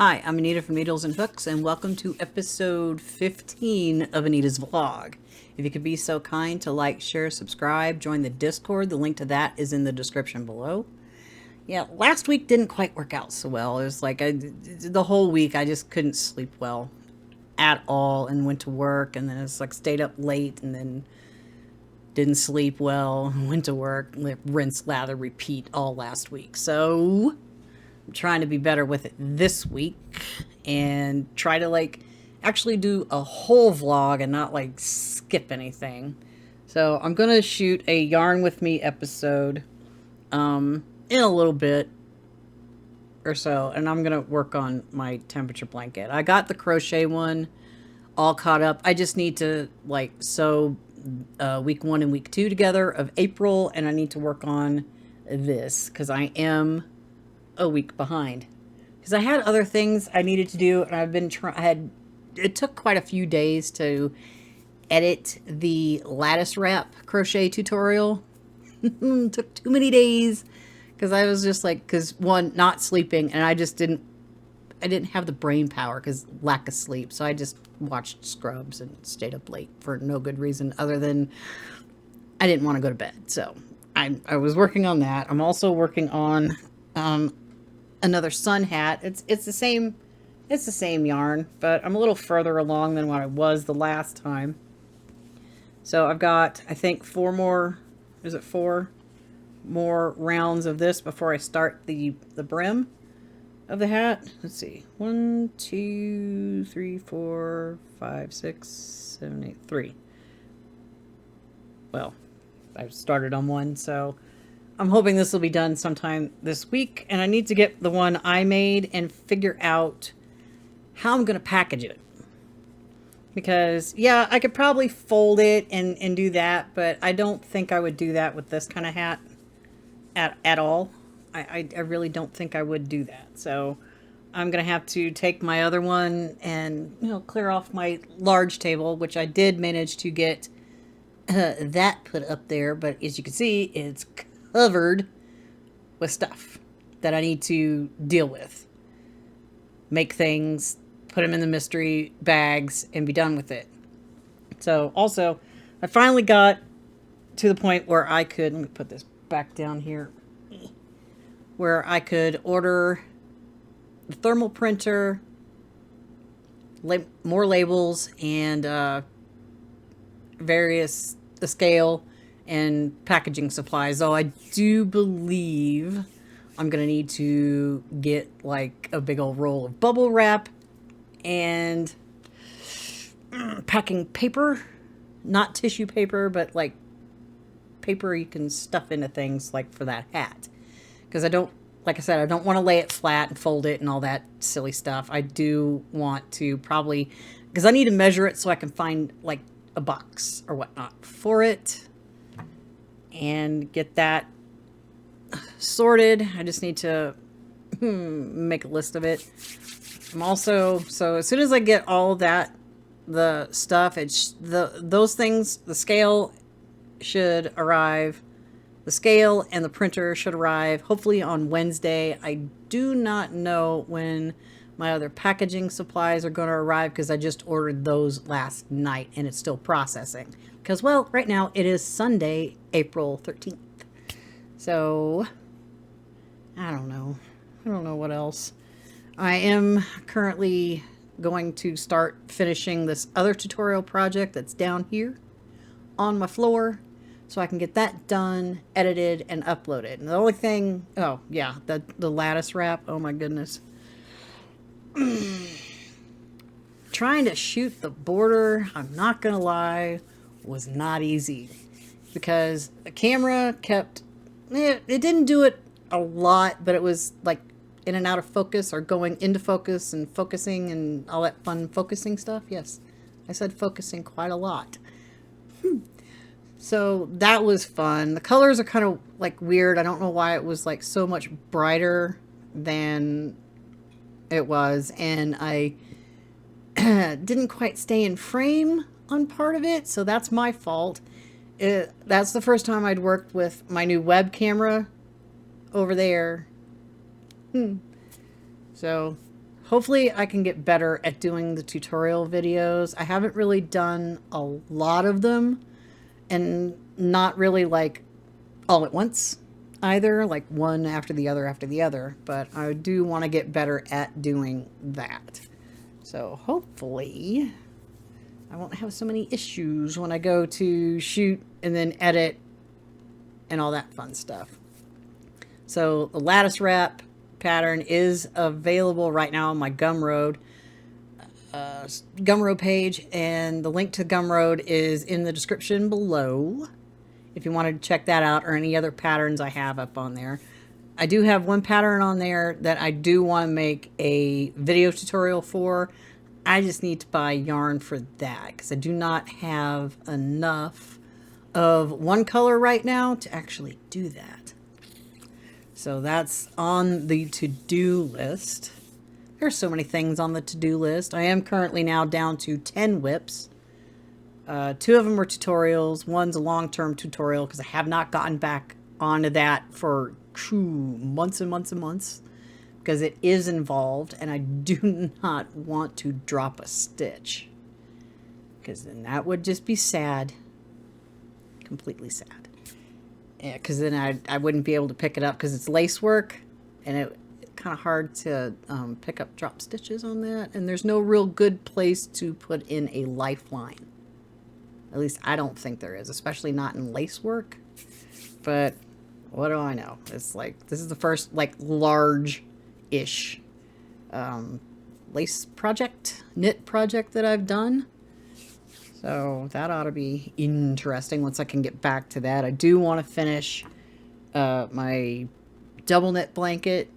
Hi, I'm Anita from Needles and Hooks, and welcome to episode 15 of Anita's vlog. If you could be so kind to like, share, subscribe, join the Discord, the link to that is in the description below. Yeah, last week didn't quite work out so well. It was like the whole week I just couldn't sleep well at all and went to work, and then it's like stayed up late and then didn't sleep well, went to work, rinse, lather, repeat all last week. So I'm trying to be better with it this week and try to actually do a whole vlog and not skip anything. So I'm going to shoot a Yarn With Me episode in a little bit or so, and I'm going to work on my temperature blanket. I got the crochet one all caught up. I just need to sew week 1 and week 2 together of April, and I need to work on this because I am a week behind because I had other things I needed to do, and I've been it took quite a few days to edit the lattice wrap crochet tutorial. It took too many days because I was just because one, not sleeping, and I didn't have the brain power because lack of sleep. So I just watched Scrubs and stayed up late for no good reason other than I didn't want to go to bed. So I was working on that. I'm also working on another sun hat. It's the same yarn, but I'm a little further along than what I was the last time. So I've got, I think, 4 more rounds of this before I start the brim of the hat. Let's see. 1, 2, 3, 4, 5, 6, 7, 8, 3. Well, I've started on one, so I'm hoping this will be done sometime this week, and I need to get the one I made and figure out how I'm going to package it. Because, yeah, I could probably fold it and do that, but I don't think I would do that with this kind of hat at all. I really don't think I would do that. So I'm going to have to take my other one and, clear off my large table, which I did manage to get that put up there. But as you can see, it's covered with stuff that I need to deal with. Make things, put them in the mystery bags, and be done with it. So also, I finally got to the point where I could, let me put this back down here, where I could order the thermal printer, more labels, and the scale and packaging supplies. Though I do believe I'm gonna need to get a big old roll of bubble wrap and packing paper, not tissue paper, but paper you can stuff into things for that hat. Because I don't, like I said, I don't want to lay it flat and fold it and all that silly stuff. I do want to probably, because I need to measure it so I can find a box or whatnot for it and get that sorted. I just need to make a list of it. I'm also, so as soon as I get all that, the stuff, those things, the scale should arrive. The scale and the printer should arrive hopefully on Wednesday. I do not know when my other packaging supplies are going to arrive because I just ordered those last night and it's still processing. Because, well, right now it is Sunday, April 13th. So, I don't know. I don't know what else. I am currently going to start finishing this other tutorial project that's down here on my floor, so I can get that done, edited, and uploaded. And the only thing, oh yeah, the lattice wrap, oh my goodness. Trying to shoot the border, I'm not gonna lie, was not easy. Because the camera kept, it didn't do it a lot, but it was in and out of focus, or going into focus and focusing and all that fun focusing stuff. Yes, I said focusing quite a lot. So that was fun. The colors are kind of weird. I don't know why it was so much brighter than it was. And I didn't quite stay in frame on part of it. So that's my fault. That's the first time I'd worked with my new web camera over there. So hopefully I can get better at doing the tutorial videos. I haven't really done a lot of them, and not really like all at once either, like one after the other, but I do want to get better at doing that. So hopefully I won't have so many issues when I go to shoot and then edit and all that fun stuff. So the lattice wrap pattern is available right now on my Gumroad page, and the link to Gumroad is in the description below if you wanted to check that out, or any other patterns I have up on there. I do have one pattern on there that I do want to make a video tutorial for. I just need to buy yarn for that because I do not have enough of one color right now to actually do that. So that's on the to-do list. There's so many things on the to-do list. I am currently now down to 10 whips. 2 of them are tutorials. One's a long-term tutorial because I have not gotten back onto that for months and months and months because it is involved, and I do not want to drop a stitch because then that would just be sad. Completely sad. Yeah, because then I wouldn't be able to pick it up because it's lace work, and it's kind of hard to pick up drop stitches on that, and there's no real good place to put in a lifeline. At least I don't think there is, especially not in lace work. But what do I know? It's like, this is the first like large-ish lace project, knit project that I've done. So that ought to be interesting once I can get back to that. I do want to finish my double knit blanket.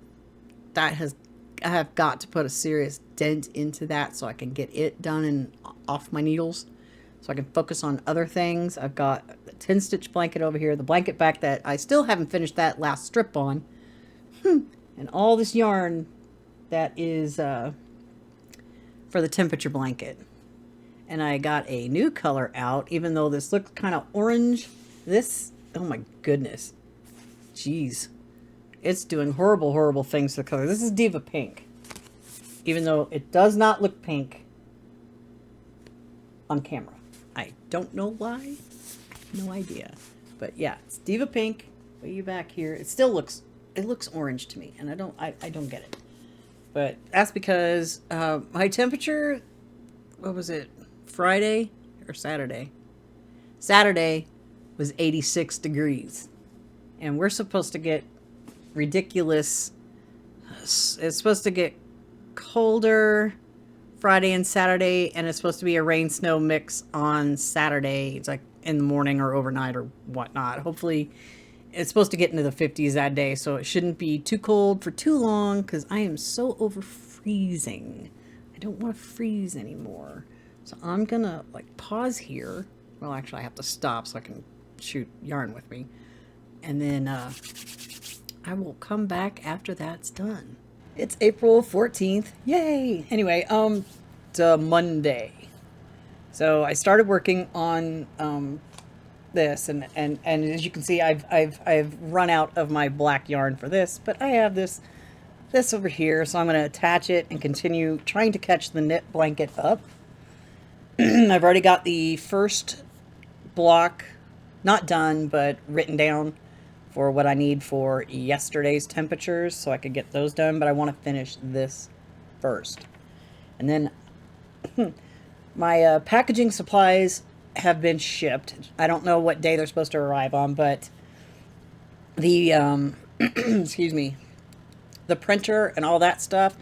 I have got to put a serious dent into that so I can get it done and off my needles, so I can focus on other things. I've got the 10 stitch blanket over here, the blanket back that I still haven't finished that last strip on, and all this yarn that is for the temperature blanket. And I got a new color out, even though this looks kind of orange. This, oh my goodness, jeez, it's doing horrible, horrible things to the color. This is Diva Pink, even though it does not look pink on camera. I don't know why. No idea. But yeah, it's Diva Pink. Way back here. It still looks, it looks orange to me, and I don't get it. But that's because my temperature, what was it, Friday or Saturday? Saturday was 86 degrees. And we're supposed to get ridiculous, it's supposed to get colder Friday and Saturday, and it's supposed to be a rain snow mix on Saturday. It's like in the morning or overnight or whatnot. Hopefully it's supposed to get into the 50s that day, so it shouldn't be too cold for too long because I am so over freezing. I don't want to freeze anymore. So I'm gonna like pause here. Well, actually I have to stop so I can shoot yarn with me. And then I will come back after that's done. It's April 14th. Yay! Anyway, it's a Monday. So I started working on this, and as you can see, I've run out of my black yarn for this, but I have this over here, so I'm going to attach it and continue trying to catch the knit blanket up. I've already got the first block, not done, but written down for what I need for yesterday's temperatures, so I could get those done, but I want to finish this first. And then my packaging supplies have been shipped. I don't know what day they're supposed to arrive on, but the excuse me, the printer and all that stuff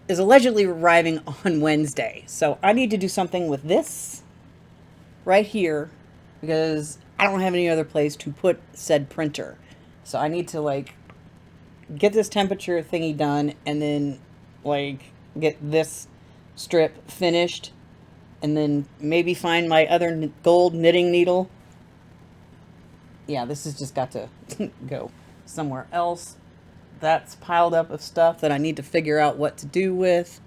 is allegedly arriving on Wednesday. So I need to do something with this right here because I don't have any other place to put said printer. So I need to like get this temperature thingy done and then like get this strip finished and then maybe find my other gold knitting needle. Yeah, this has just got to go somewhere else. That's piled up of stuff that I need to figure out what to do with.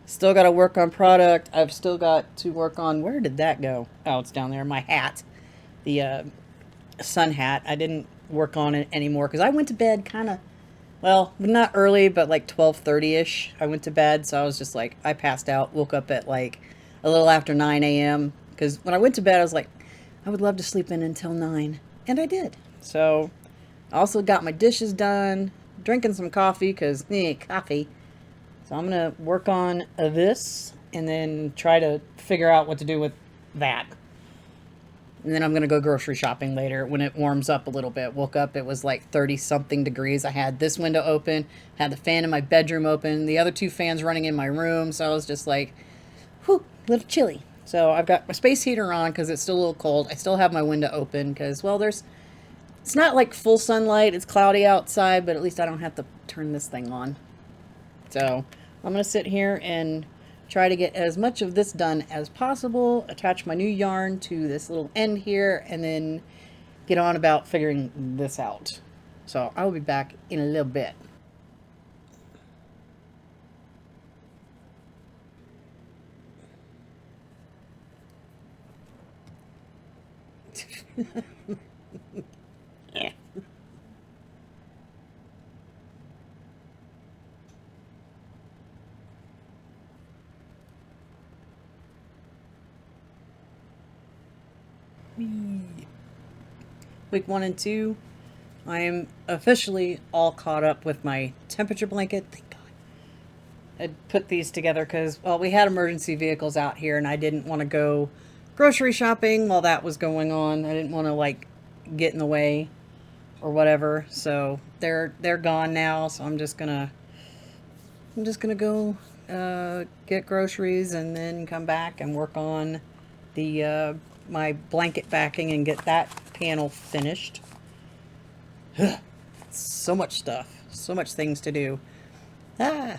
Still got to work on product. I've still got to work on, where did that go? Oh, it's down there. My hat. The sun hat. I didn't work on it anymore because I went to bed kind of Well, not early, but like 12:30ish. I went to bed, so I was just like, I passed out, woke up at like a little after 9 a.m. Because when I went to bed, I was like, I would love to sleep in until 9. And I did. So I also got my dishes done, drinking some coffee, because, coffee. So I'm going to work on this and then try to figure out what to do with that. And then I'm going to go grocery shopping later when it warms up a little bit. Woke up, it was like 30 something degrees. I had this window open, had the fan in my bedroom open, the other two fans running in my room. So I was just like, whew, a little chilly. So I've got my space heater on because it's still a little cold. I still have my window open because, well, it's not like full sunlight. It's cloudy outside, but at least I don't have to turn this thing on. So I'm going to sit here and try to get as much of this done as possible, attach my new yarn to this little end here, and then get on about figuring this out. So I will be back in a little bit. Yeah. Week 1 and 2, I am officially all caught up with my temperature blanket. Thank God. I put these together because, well, we had emergency vehicles out here and I didn't want to go grocery shopping while that was going on. I didn't want to like get in the way or whatever. So they're gone now. So I'm just gonna go get groceries and then come back and work on the my blanket backing and get that panel finished. So much stuff, so much things to do. Ah.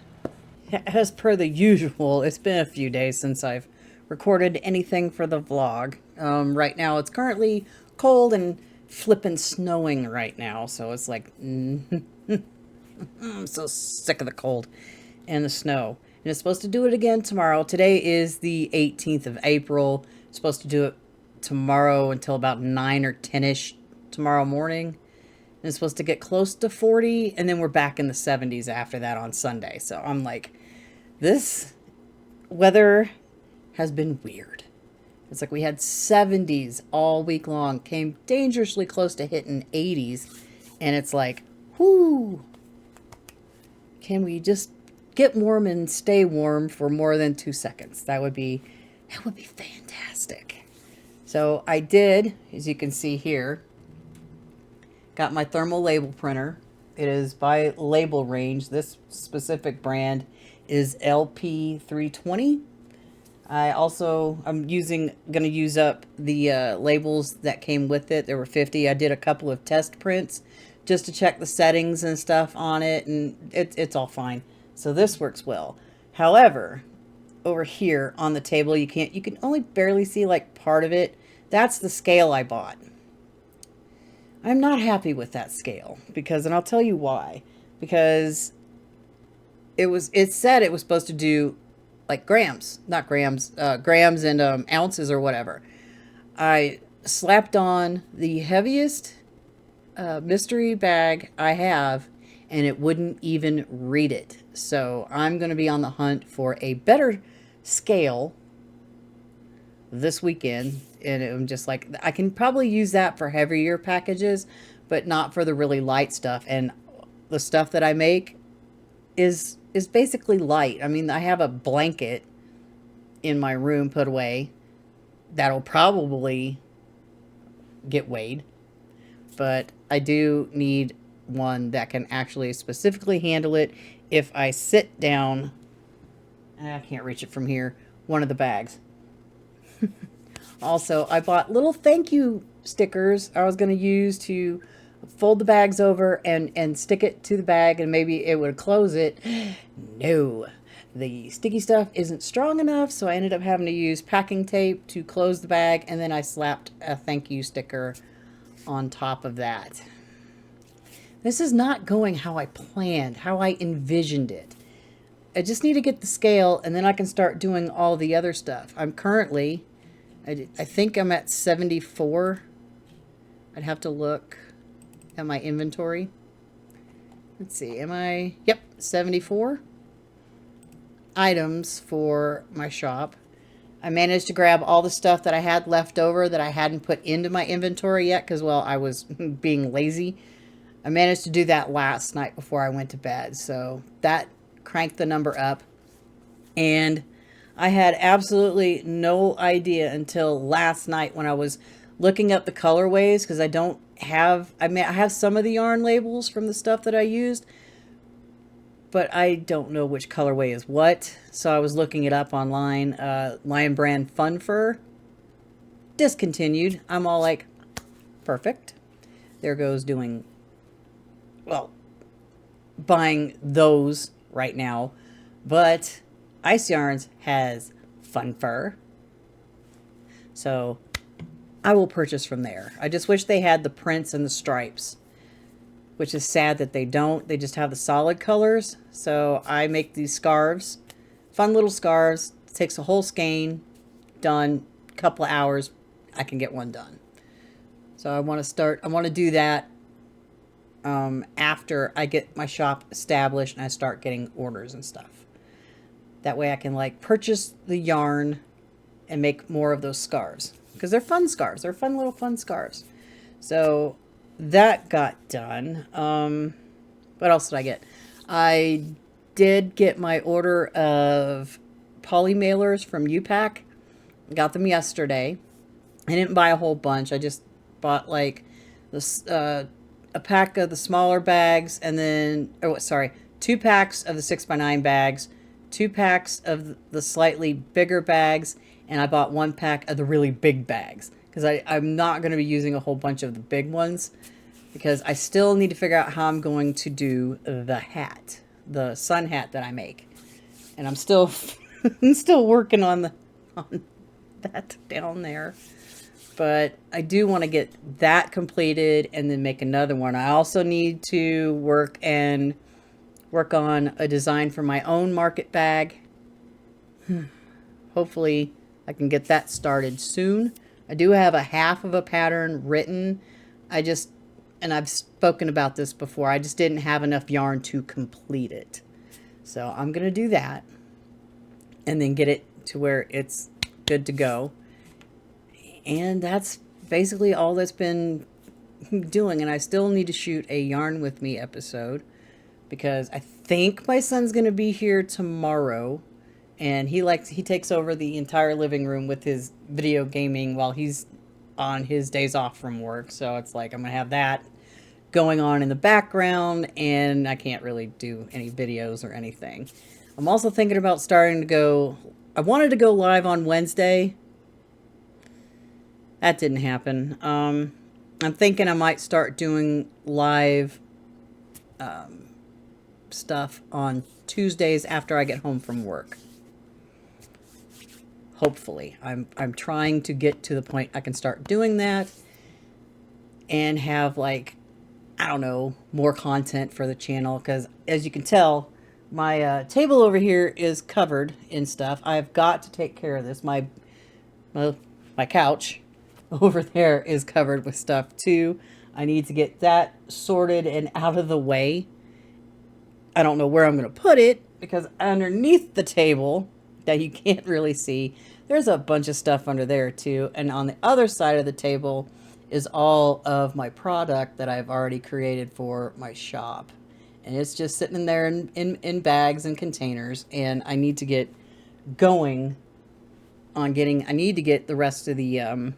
As per the usual, it's been a few days since I've recorded anything for the vlog. Right now it's currently cold and flippin' snowing right now, so it's like, I'm so sick of the cold and the snow. And it's supposed to do it again tomorrow. Today is the 18th of April. It's supposed to do it tomorrow until about 9 or 10ish tomorrow morning. And it's supposed to get close to 40, and then we're back in the 70s after that on Sunday. So I'm like, this weather has been weird. It's like we had 70s all week long, came dangerously close to hitting 80s, and it's like, whoo, can we just get warm and stay warm for more than 2 seconds? That would be fantastic. So I did, as you can see here, got my thermal label printer. It is by Label Range. This specific brand is LP320. I'm gonna use up the labels that came with it. There were 50. I did a couple of test prints just to check the settings and stuff on it, and it's all fine. So this works well. However, over here on the table, you can only barely see like part of it. That's the scale I bought. I'm not happy with that scale and I'll tell you why. Because it said it was supposed to do like grams and ounces or whatever. I slapped on the heaviest mystery bag I have, and it wouldn't even read it. So I'm going to be on the hunt for a better scale this weekend. And I'm just like, I can probably use that for heavier packages, but not for the really light stuff. And the stuff that I make is basically light. I mean, I have a blanket in my room put away that'll probably get weighed, but I do need one that can actually specifically handle it if I sit down. I can't reach it from here. One of the bags. Also, I bought little thank you stickers I was going to use to fold the bags over and stick it to the bag, and maybe it would close it. No, the sticky stuff isn't strong enough, so I ended up having to use packing tape to close the bag, and then I slapped a thank you sticker on top of that. This is not going how I planned, how I envisioned it. I just need to get the scale, and then I can start doing all the other stuff. I'm currently, I think I'm at 74. I'd have to look at my inventory. let's see, yep, 74 items for my shop. I managed to grab all the stuff that I had left over that I hadn't put into my inventory yet because, well, I was being lazy. I managed to do that last night before I went to bed, so that cranked the number up. And I had absolutely no idea until last night when I was looking up the colorways, because I don't have, I have some of the yarn labels from the stuff that I used, but I don't know which colorway is what. So I was looking it up online. Lion Brand Fun Fur discontinued. I'm all like, perfect. There goes doing, well, buying those right now. But Ice Yarns has Fun Fur, so I will purchase from there. I just wish they had the prints and the stripes, which is sad that they don't. They just have the solid colors. So I make these scarves, fun little scarves. It takes a whole skein, done, a couple of hours, I can get one done. So I want to do that after I get my shop established and I start getting orders and stuff. That way I can like purchase the yarn and make more of those scarves, because they're fun scarves. They're fun little fun scarves. So that got done. What else did I get? I did get my order of poly mailers from UPack. Got them yesterday. I didn't buy a whole bunch. I just bought like this a pack of the smaller bags, and then, oh sorry, 2 packs of the 6x9 bags, 2 packs of the slightly bigger bags, and I bought 1 pack of the really big bags, because I'm not going to be using a whole bunch of the big ones, because I still need to figure out how I'm going to do the hat, the sun hat that I make. And I'm still I'm still working on that down there. But I do want to get that completed and then make another one. I also need to work on a design for my own market bag. Hopefully I can get that started soon. I do have a half of a pattern written. And I've spoken about this before, I just didn't have enough yarn to complete it. So I'm going to do that and then get it to where it's good to go. And that's basically all that's been doing. And I still need to shoot a Yarn With Me episode, because I think my son's going to be here tomorrow, and he takes over the entire living room with his video gaming while he's on his days off from work. So it's like I'm going to have that going on in the background, and I can't really do any videos or anything. I'm also thinking about starting to go, I wanted to go live on Wednesday. That didn't happen. I'm thinking I might start doing live stuff on Tuesdays after I get home from work. Hopefully. I'm trying to get to the point I can start doing that and have, like, I don't know, more content for the channel, because as you can tell, my table over here is covered in stuff. I've got to take care of this. My couch over there is covered with stuff too. I need to get that sorted and out of the way. I don't know where I'm going to put it, because underneath the table that you can't really see, there's a bunch of stuff under there too. And on the other side of the table is all of my product that I've already created for my shop. And it's just sitting in there in bags and containers. And I need to get going on I need to get the rest of the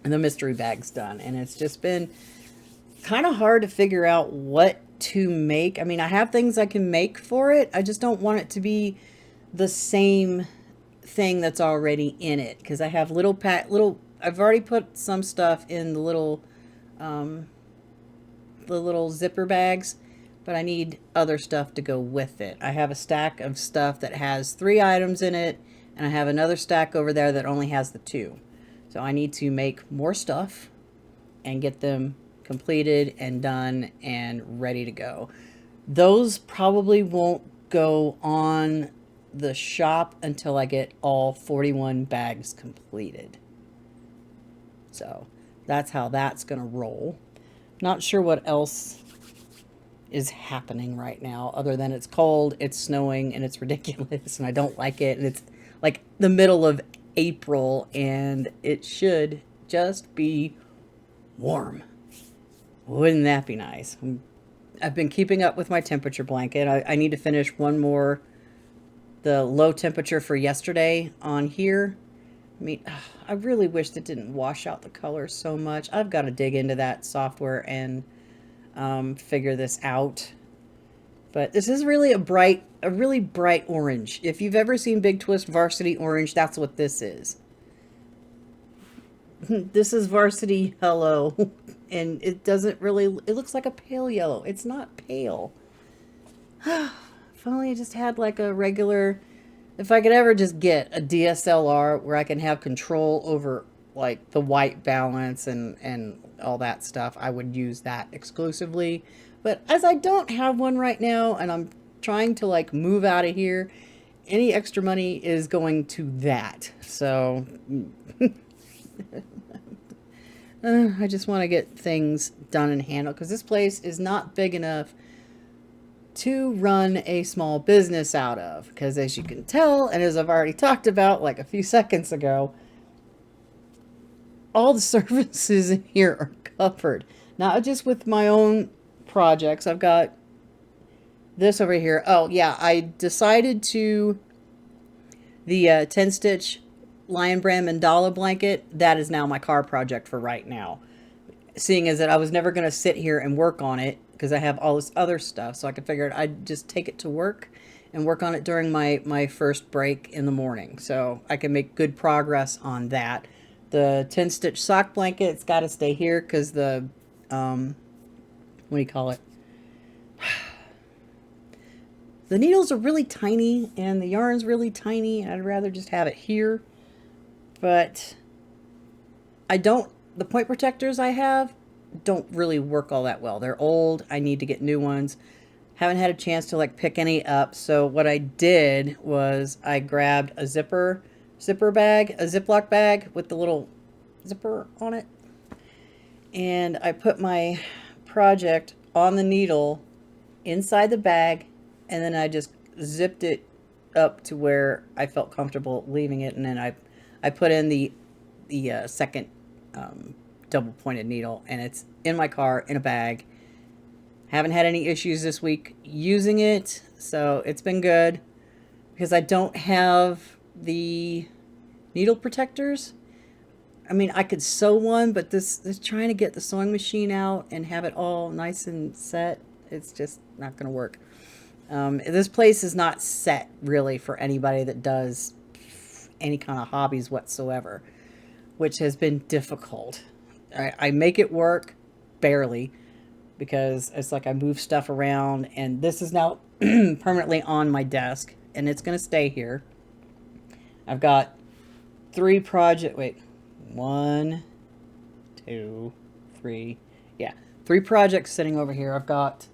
mystery bags done. And it's just been kind of hard to figure out what to make. I mean, I have things I can make for it. I just don't want it to be the same thing that's already in it, because I have I've already put some stuff in the little zipper bags, but I need other stuff to go with it. I have a stack of stuff that has 3 items in it, and I have another stack over there that only has the 2. So I need to make more stuff and get them completed and done and ready to go. Those probably won't go on the shop until I get all 41 bags completed. So that's how that's going to roll. Not sure what else is happening right now, other than it's cold, it's snowing, and it's ridiculous, and I don't like it. And it's like the middle of April, and it should just be warm. Wouldn't that be nice? I've been keeping up with my temperature blanket. I need to finish one more, the low temperature for yesterday on here. I mean, I really wish that didn't wash out the colors so much. I've got to dig into that software and figure this out. But this is really a really bright orange. If you've ever seen Big Twist Varsity Orange, that's what this is. This is Varsity Yellow, and it doesn't really, it looks like a pale yellow. It's not pale. If only I just had like a regular, if I could ever just get a DSLR where I can have control over like the white balance and all that stuff, I would use that exclusively. But as I don't have one right now, and I'm trying to like move out of here, any extra money is going to that. So I just want to get things done and handled, because this place is not big enough to run a small business out of. Because as you can tell, and as I've already talked about like a few seconds ago, all the services in here are covered. Not just with my own projects. I've got this over here. Oh yeah, I decided to, the 10 stitch Lion Brand mandala blanket, that is now my car project for right now. Seeing as that I was never going to sit here and work on it because I have all this other stuff, so I could figure I'd just take it to work and work on it during my first break in the morning, so I can make good progress on that. The 10 stitch sock blanket, it's got to stay here because the what do you call it? The needles are really tiny and the yarn's really tiny, and I'd rather just have it here. But I don't, the point protectors I have don't really work all that well. They're old. I need to get new ones. Haven't had a chance to like pick any up. So what I did was I grabbed a zipper bag, a Ziploc bag with the little zipper on it. And I put my project on the needle inside the bag, and then I just zipped it up to where I felt comfortable leaving it, and then I put in the second double pointed needle, and it's in my car in a bag. Haven't had any issues this week using it, so it's been good, because I don't have the needle protectors. I mean, I could sew one, but this trying to get the sewing machine out and have it all nice and set, it's just not going to work. This place is not set really for anybody that does any kind of hobbies whatsoever, which has been difficult. I make it work barely, because it's like I move stuff around, and this is now permanently on my desk, and it's going to stay here. I've got 3 projects. Wait, 1, 2, 3. Yeah, 3 projects sitting over here. I've got,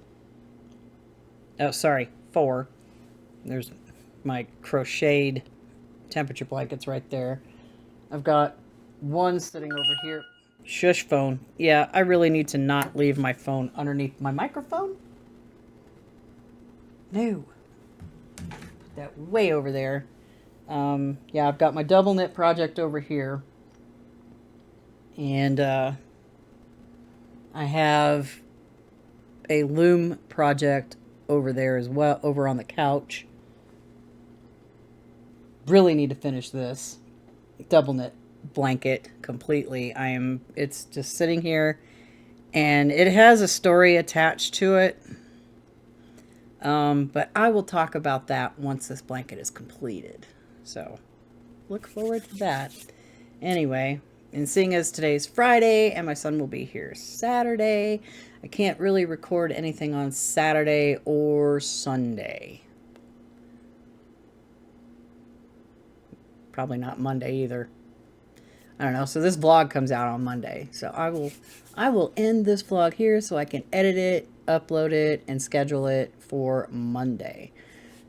oh, sorry, 4. There's my crocheted temperature blankets right there. I've got 1 sitting over here. Shush phone. Yeah, I really need to not leave my phone underneath my microphone. No. Put that way over there. Yeah, I've got my double knit project over here. And I have a loom project over there as well, over on the couch. Really need to finish this double knit blanket completely. It's just sitting here, and it has a story attached to it. But I will talk about that once this blanket is completed. So look forward to that. Anyway, and seeing as today's Friday and my son will be here Saturday, I can't really record anything on Saturday or Sunday. Probably not Monday either. I don't know. So this vlog comes out on Monday. So I will end this vlog here so I can edit it, upload it, and schedule it for Monday.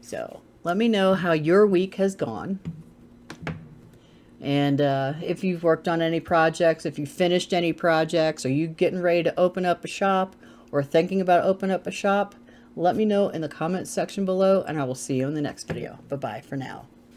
So let me know how your week has gone. And if you've worked on any projects, if you finished any projects, are you getting ready to open up a shop, or thinking about opening up a shop, let me know in the comments section below, and I will see you in the next video. Bye-bye for now.